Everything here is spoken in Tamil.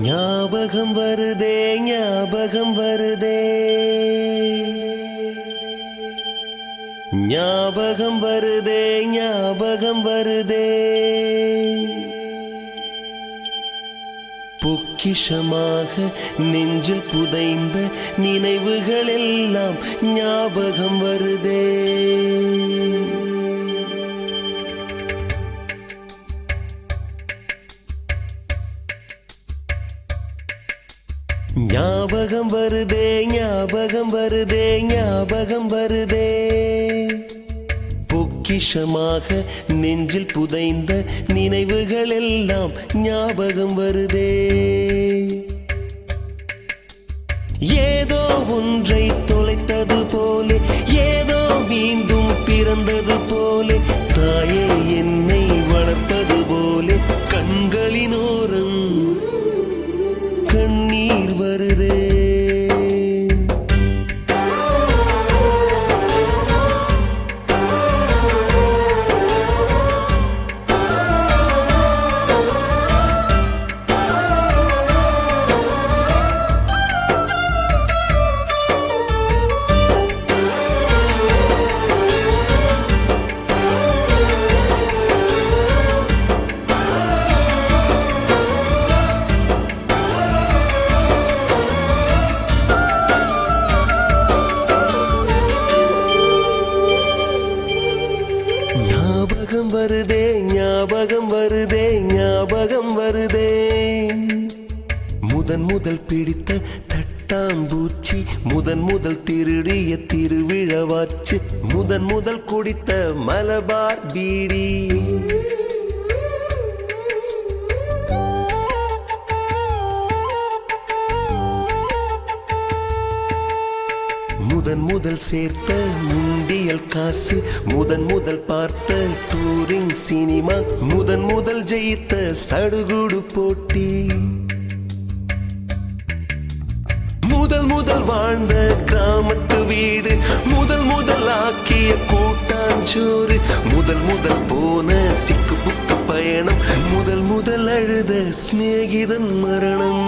ஞாபகம் வருதே ஞாபகம் வருதே ஞாபகம் வருதே ஞாபகம் வருதே பொக்கிஷமாக நெஞ்சில் புதைந்த நினைவுகள் எல்லாம் ஞாபகம் வருதே ஞாபகம் வருதே ஞாபகம் வருதே ஞாபகம் வருதே பொக்கிஷமாக நெஞ்சில் புதைந்த நினைவுகள் எல்லாம் ஞாபகம் வருதே ஏதோ ஒன்றை தொலைத்தது போலே ஏதோ மீண்டும் பிறந்தது போலே தாயே என்னை வளர்ப்பது போலே கண்களினோரம் கண்ணீர் வருதே ஞாபகம் வருதே ஞாபகம் வருதே ஞாபகம் வருதே முதல் பிடித்த தட்டாம்பூச்சி முதல் திருடிய திருவிழவாச்சு முதல் குடித்த மலபார் பீடி முதல் சேர்த்த முண்டியல் காசு முதல் பார்த்த டூரிங் சினிமா முதல் ஜெயித்த சடுகுடு போட்டி முதல் வாழ்ந்த கிராமத்து வீடு முதல் ஆக்கிய கூட்டாஞ்சோறு முதல் போன சிக்கு புக்கு பயணம் முதல் அழுத சிநேகிதன் மரணம்